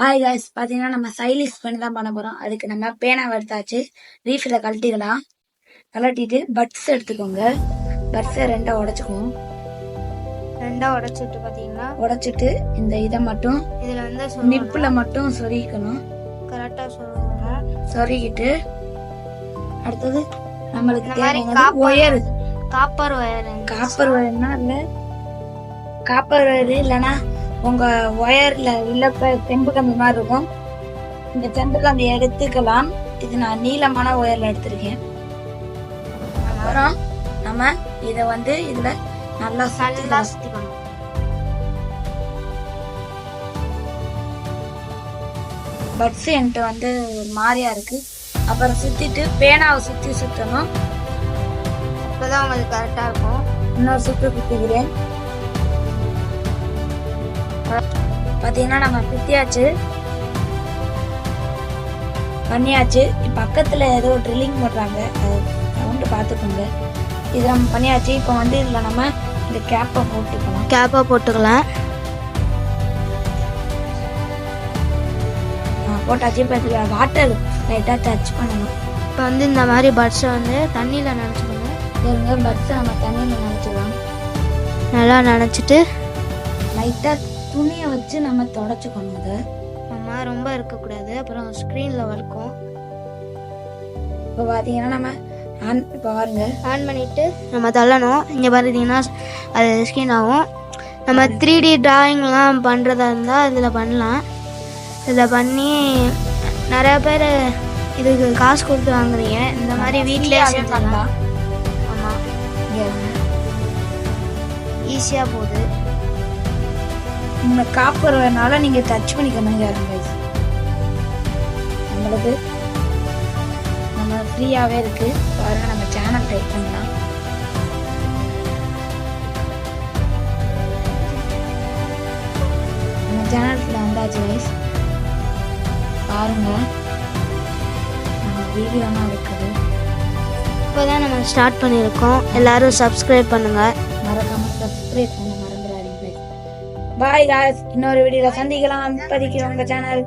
Hi guys, பார்த்தீங்கன்னா நம்ம stylish பண்ணி தான் பண்ண போகிறோம். அதுக்கு நம்ம பேனாவை எடுத்தாச்சு. ரீஃபில் கழட்டிக்கலாம். கழட்டிட்டு பட்ஸ் எடுத்துக்கோங்க. பட்ஸை ரெண்டாக உடச்சிக்குவோம். ரெண்டாக உடச்சிட்டு பார்த்தீங்கன்னா உடச்சிட்டு இந்த இதை மட்டும் இதில் வந்து நிப்பில் மட்டும் சொருகிக்கணும். கரெக்டாக சொல்லணும். சொருகிட்டு அடுத்தது நம்மளுக்கு தேவையான ஒயர், காப்பர் ஒயர். காப்பர் ஒயர்னா இல்லை, காப்பர் ஒயர் இல்லைன்னா உங்கள் ஒயரில் இல்லை செம்பு கம்பி மாதிரி இருக்கும். இந்த செம்பு கம்பி எடுத்துக்கலாம். இது நான் நீளமான ஒயரில் எடுத்திருக்கேன். அப்புறம் நம்ம இதை வந்து இதில் நல்லா சுத்திக்கணும். பட்ஸ் என்கிட்ட வந்து மாறியா இருக்கு. அப்புறம் சுத்திட்டு பேனாவை சுத்தணும். அப்போதான் உங்களுக்கு கரெக்டாக இருக்கும். இன்னொரு சுற்று குத்திக்கிறேன். பார்த்தீங்கன்னா நம்ம குத்தியாச்சு, பண்ணியாச்சு. பக்கத்தில் ஏதோ ட்ரில்லிங் பண்ணுறாங்க, அது சவுண்டு பார்த்துக்கோங்க. இது நம்ம பண்ணியாச்சு. இப்போ வந்து இதில் நம்ம இந்த கேப்பை போட்டுக்கலாம். போட்டாச்சு. இப்போ இதில் வாட்டர் லைட்டாக டச் பண்ணணும். இப்போ வந்து இந்த மாதிரி பட்ஸை வந்து தண்ணியில் நினச்சிக்கணும். இந்த பட்ஸை நம்ம தண்ணியில் நினச்சிக்கலாம். நல்லா நினச்சிட்டு லைட்டாக துணியை வச்சு நம்ம தொடச்சிக்கணும். அதை நம்ம ரொம்ப இருக்கக்கூடாது, அப்புறம் ஸ்க்ரீனில் வலிக்கும். இப்போ பார்த்தீங்கன்னா நம்ம இப்போ பாருங்க, ஆன் பண்ணிவிட்டு நம்ம தள்ளணும். இங்கே பார்த்தீங்கன்னா அது ஸ்க்ரீன் ஆகும். நம்ம 3D டிராயிங்லாம் பண்ணுறதா இருந்தால் இதில் பண்ணலாம். இதில் பண்ணி நிறையா பேர் இதுக்கு காசு கொடுத்து வாங்குறீங்க. இந்த மாதிரி வீட்டிலே பண்ணலாம். ஆமாம், ஈஸியாக போகுது. இந்த காப்புறதுனால நீங்கள் டச் பண்ணிக்கணும். நம்மளுக்கு நம்ம ஃப்ரீயாகவே இருக்குது. பாருங்கள், நம்ம சேனல் டைப் பண்ணலாம். நம்ம சேனல்ல வந்தாச்சு கைஸ். பாருங்கள், நம்ம வீடியோலாம் இருக்குது. இப்போ தான் நம்ம ஸ்டார்ட் பண்ணியிருக்கோம். எல்லோரும் சப்ஸ்கிரைப் பண்ணுங்கள். மறக்காமல் சப்ஸ்கிரைப் பண்ண மறந்துடாதீங்க. பாய் காய்ஸ், இன்னொரு வீடியோவில் சந்திக்கலாம். இப்போதைக்கு உங்கள் சேனல்